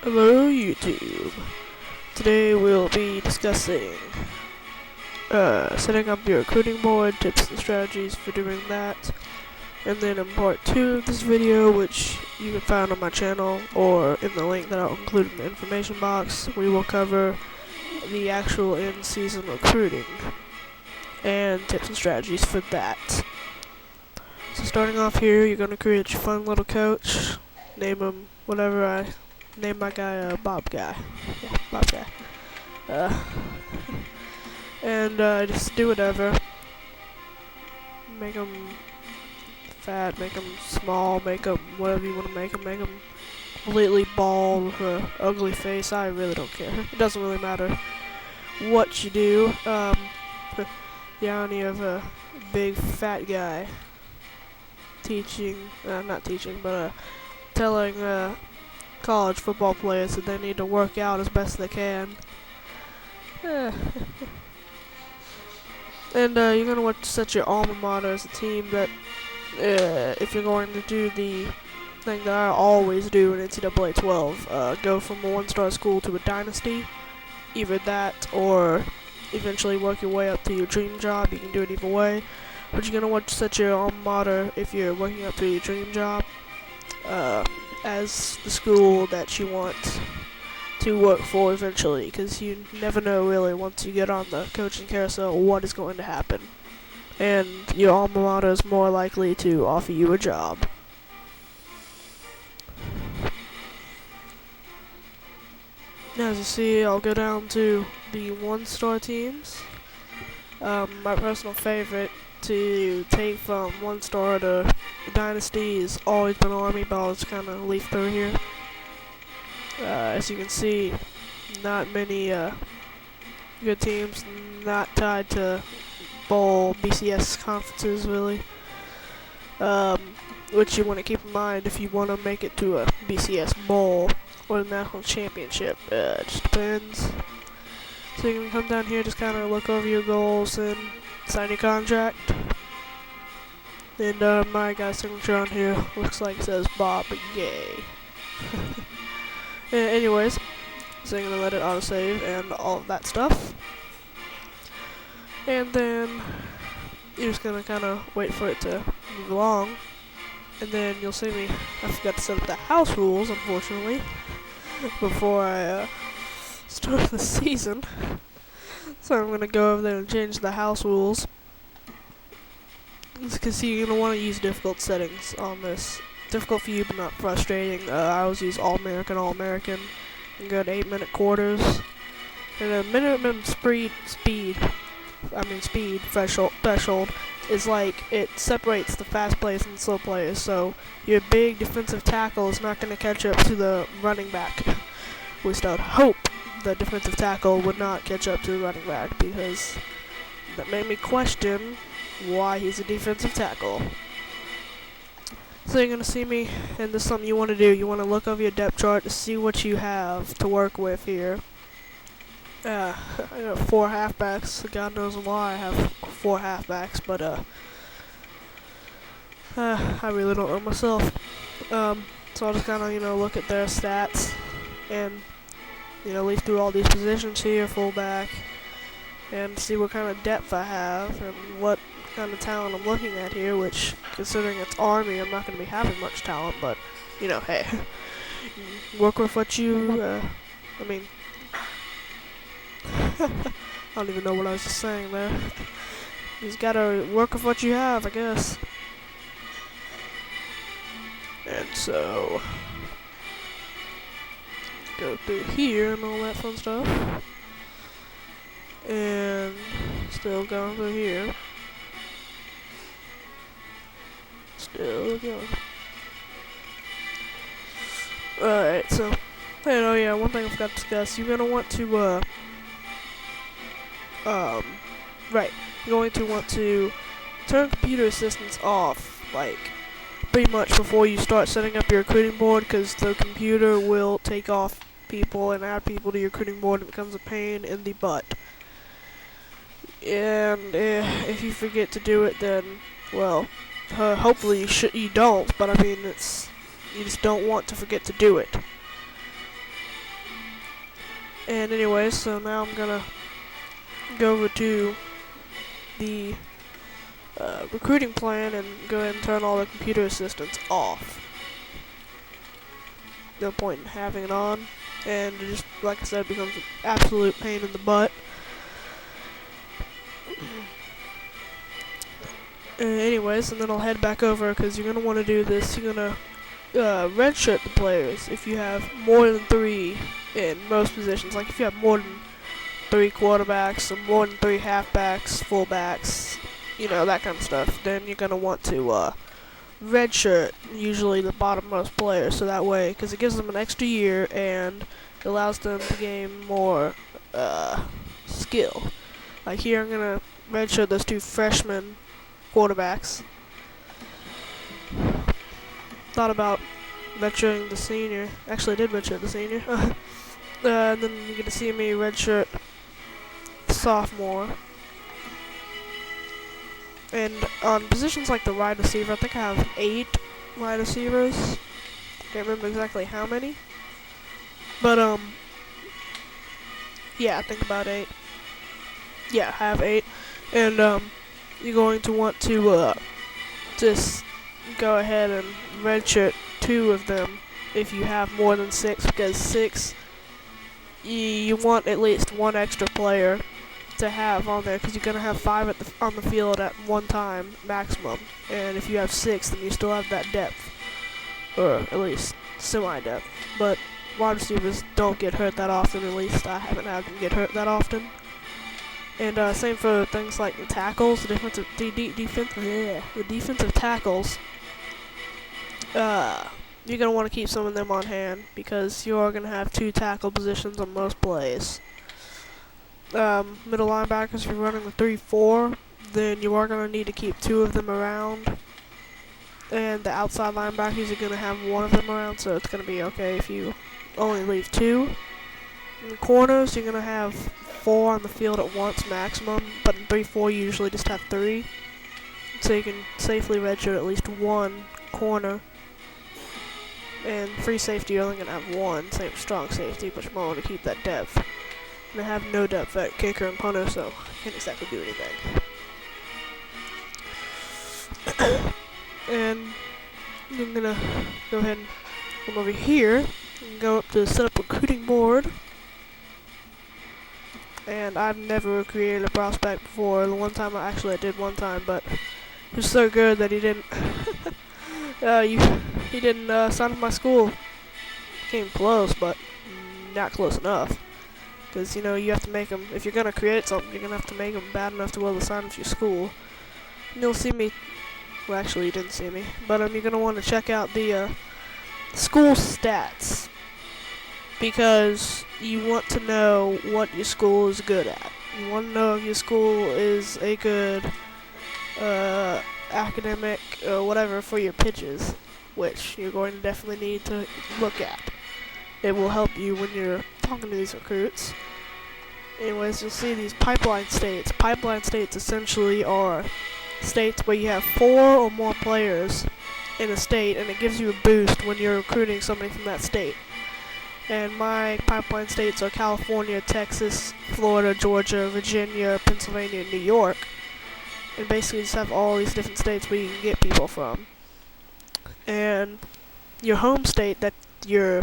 Hello YouTube. Today we'll be discussing setting up your recruiting board, tips and strategies for doing that. And then in part 2 of this video, which you can find on my channel or in the link that I'll include in the information box, we will cover the actual in-season recruiting and tips and strategies for that. So starting off here, you're going to create your fun little coach. Name him whatever I name my guy Bob Guy. Yeah, Bob Guy. And just do whatever. Make him fat, make him small, make him whatever you want to make him. Make him completely bald with an ugly face. I really don't care. It doesn't really matter what you do. The irony of a big fat guy not teaching, but telling college football players that they need to work out as best they can. And you're going to want to set your alma mater as a team that, if you're going to do the thing that I always do in NCAA 12, go from a one-star school to a dynasty. Either that or eventually work your way up to your dream job. You can do it either way. But you're going to want to set your alma mater, if you're working up to your dream job, as the school that you want to work for eventually, because you never know really once you get on the coaching carousel what is going to happen, and your alma mater is more likely to offer you a job. As you see, I'll go down to the one-star teams. My personal favorite to take from one-star to Dynasty has always been Army, but I'll just kind of leaf through here. As you can see, not many good teams, not tied to bowl BCS conferences really, which you want to keep in mind if you want to make it to a BCS bowl or the national championship. It just depends. So you can come down here, just kind of look over your goals and sign your contract. And my guy's signature on here looks like it says Bob, yay. Anyways, so I'm gonna let it autosave and all of that stuff. And then you're just gonna kind of wait for it to move along. And then you'll see me, I forgot to set up the house rules, unfortunately, before I start the season. So I'm gonna go over there and change the house rules. Because you're going to want to use difficult settings on this. Difficult for you, but not frustrating. I always use All-American, and go to 8-minute quarters. And a minimum speed threshold is like, it separates the fast players and the slow players. So your big defensive tackle is not going to catch up to the running back. We still hope the defensive tackle would not catch up to the running back, because that made me question why he's a defensive tackle. So you're going to see me, and this is something you want to do. You want to look over your depth chart to see what you have to work with here. I got 4 halfbacks. God knows why I have 4 halfbacks, but I really don't know myself. So I'll just kind of, look at their stats and, leaf through all these positions here, fullback, and see what kind of depth I have and what kind of talent I'm looking at here, which, considering it's Army, I'm not going to be having much talent, but, hey, work with what you, I don't even know what I was just saying there. You just gotta work with what you have, I guess. And so, go through here and all that fun stuff. And still going through here. Still going. Alright, so, one thing I forgot to discuss. You're gonna want to, you're going to want to turn computer assistance off, like, pretty much before you start setting up your recruiting board, because the computer will take off people and add people to your recruiting board, and it becomes a pain in the butt. And if you forget to do it, then, well, hopefully you don't, but I mean, you just don't want to forget to do it. And anyway, so now I'm gonna go over to the recruiting plan and go ahead and turn all the computer assistants off. No point in having it on, and it just, like I said, becomes an absolute pain in the butt. Anyways, and then I'll head back over because you're going to want to do this. You're going to redshirt the players if you have more than 3 in most positions. Like if you have more than 3 quarterbacks or more than 3 halfbacks, fullbacks, you know, that kind of stuff, then you're going to want to redshirt usually the bottommost players, so that way, because it gives them an extra year and it allows them to gain more skill. Like here, I'm gonna redshirt those 2 freshman quarterbacks. Thought about redshirting the senior. Actually, I did redshirt the senior. And then you're gonna see me redshirt the sophomore. And on positions like the wide receiver, I think I have 8 wide receivers. Can't remember exactly how many. But, yeah, I think about 8. Yeah, I have 8. And, you're going to want to, just go ahead and redshirt 2 of them if you have more than 6, because 6, you want at least 1 extra player to have on there, because you're going to have 5 on the field at one time maximum, and if you have 6 then you still have that depth, or at least semi-depth. But wide receivers don't get hurt that often, at least I haven't had them get hurt that often. And same for things like the tackles, the defensive tackles. You're going to want to keep some of them on hand, because you are going to have 2 tackle positions on most plays. Middle linebackers, if you're running the 3-4, then you are going to need to keep 2 of them around. And the outside linebackers, you're going to have 1 of them around, so it's going to be okay if you only leave 2. In the corners, you're going to have 4 on the field at once maximum, but in 3-4 you usually just have 3. So you can safely redshirt at least 1 corner. And free safety, you're only going to have 1, same strong safety, but you might want to keep that depth. And I have no depth at kicker and punter, so I can't exactly do anything. And I'm going to go ahead and come over here and go up to set up recruiting board. And I've never created a prospect before. The one time I did one time, but he was so good that he didn't he didn't sign up my school. Came close, but not close enough. Because, you know, you have to make them, if you're going to create something, you're going to have to make them bad enough to be able to sign up to your school. And you'll see me, well, actually you didn't see me, but you're going to want to check out the school stats. Because you want to know what your school is good at. You want to know if your school is a good academic or whatever for your pitches, which you're going to definitely need to look at. It will help you when you're talking to these recruits. Anyways, you'll see these pipeline states. Pipeline states essentially are states where you have 4 or more players in a state, and it gives you a boost when you're recruiting somebody from that state. And my pipeline states are California, Texas, Florida, Georgia, Virginia, Pennsylvania, and New York. And basically just have all these different states where you can get people from. And your home state that your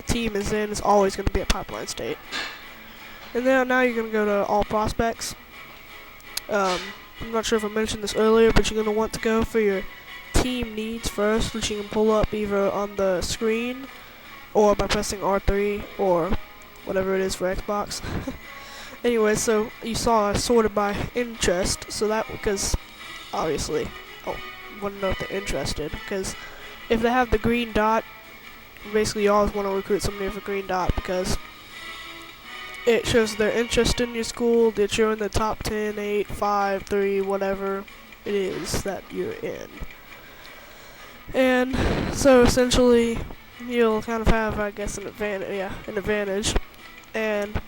team is in is always going to be a pipeline state. And then now you're going to go to all prospects. I'm not sure if I mentioned this earlier, but you're going to want to go for your team needs first, which you can pull up either on the screen or by pressing R3 or whatever it is for Xbox. Anyway, so you saw sorted by interest, so that, because obviously, want to know if they're interested, because if they have the green dot, basically you always want to recruit somebody with a green dot, because it shows they're interested in your school, that you're in the top 10, 8, 5, 3, whatever it is that you're in. And so essentially, you'll kind of have, I guess, an advantage. And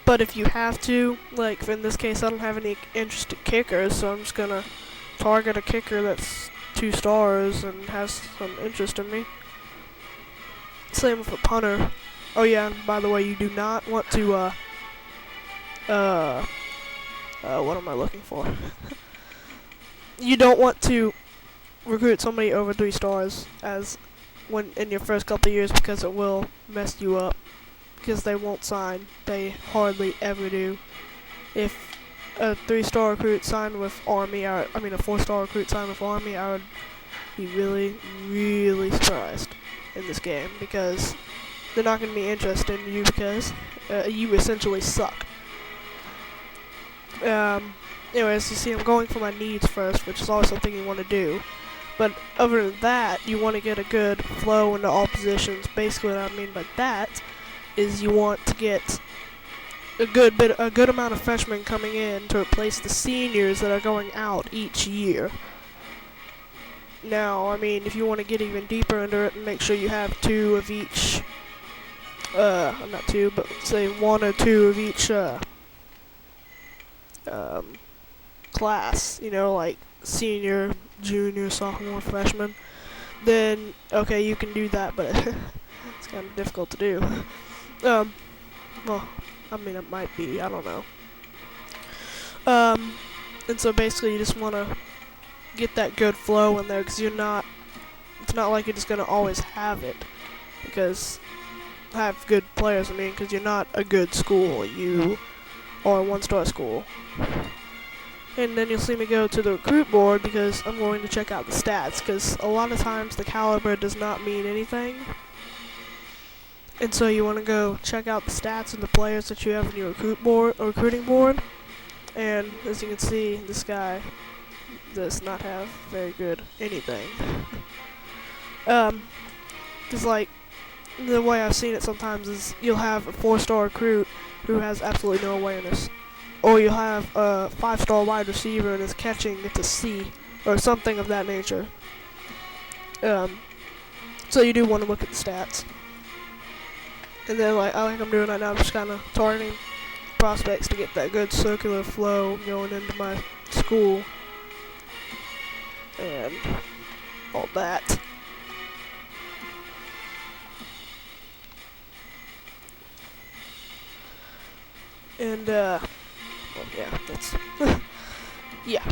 but if you have to, like in this case, I don't have any interested kickers, so I'm just gonna target a kicker that's 2 stars and has some interest in me. same with a punter. Oh yeah, and by the way, you do not want to, what am I looking for? You don't want to recruit somebody over 3 stars as when in your first couple of years, because it will mess you up, because they won't sign. They hardly ever do. If a 3-star recruit signed with Army, a 4-star recruit signed with Army, I would be really, really surprised in this game, because they're not going to be interested in you because you essentially suck. Anyways, you see, I'm going for my needs first, which is always something you want to do. But other than that, you want to get a good flow into all positions. Basically, what I mean by that is you want to get a good amount of freshmen coming in to replace the seniors that are going out each year. Now, I mean, if you want to get even deeper into it and make sure you have 2 of each, not 2, but say 1 or 2 of each, class, you know, like senior, junior, sophomore, freshman, then, okay, you can do that, but it's kind of difficult to do. Well, I mean, it might be, I don't know. And so basically you just want to get that good flow in there, because it's not like you're just going to always have it, because have good players, I mean, because you're not a good school, you are a 1-star school. And then you'll see me go to the recruit board, because I'm going to check out the stats, because a lot of times the caliber does not mean anything. And so you want to go check out the stats of the players that you have in your recruiting board. And as you can see, this guy does not have very good anything. Because like, the way I've seen it sometimes is you'll have a 4-star recruit who has absolutely no awareness. Or you'll have a 5-star wide receiver and his catching gets a C, or something of that nature. So you do want to look at the stats. And then, like I'm doing right now, I'm just kind of targeting prospects to get that good circular flow going into my school. And all that. And, well, yeah, that's, yeah.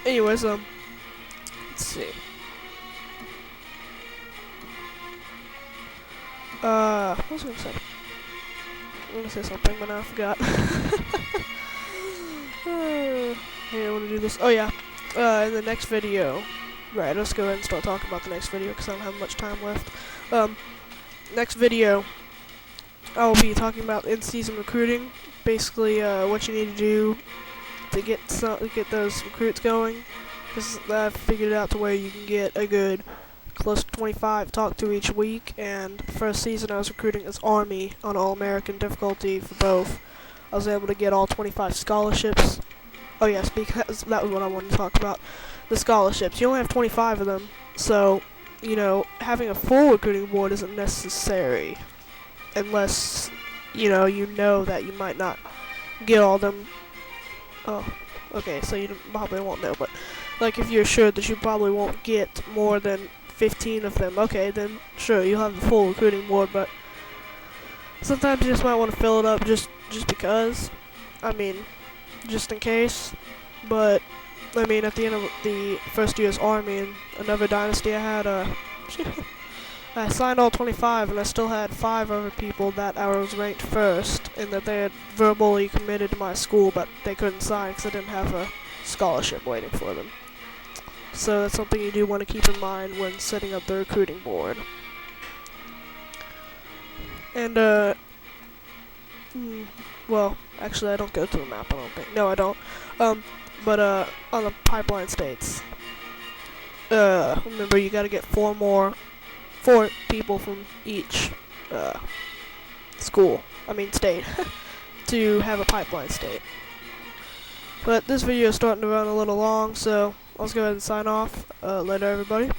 Anyways, let's see. What was I gonna say? I'm gonna say something, but now I forgot. Hey, I wanna do this. Oh, yeah. In the next video. Right, let's go ahead and start talking about the next video, because I don't have much time left. Next video, I will be talking about in-season recruiting. Basically, what you need to do to get those recruits going. Because I've figured it out to where you can get a good close to 25 talk to each week. And first season I was recruiting as Army on All-American difficulty for both. I was able to get all 25 scholarships. Oh yes, because that was what I wanted to talk about. The scholarships. You only have 25 of them, so, you know, having a full recruiting board isn't necessary. Unless, you know that you might not get all them. Oh, okay, so you probably won't know, but, like, if you're sure that you probably won't get more than 15 of them, okay, then sure, you'll have a full recruiting board, but sometimes you just might want to fill it up just because. I mean, just in case. But, I mean, at the end of the first year's Army and another Dynasty I had, I signed all 25, and I still had 5 other people that I was ranked first, and that they had verbally committed to my school, but they couldn't sign because I didn't have a scholarship waiting for them. So that's something you do want to keep in mind when setting up the recruiting board. And, well, actually I don't go to the map, I don't think. No, I don't. But on the pipeline states, remember you gotta get 4 people from each, state, to have a pipeline state. But this video is starting to run a little long, so let's go ahead and sign off. Later, everybody.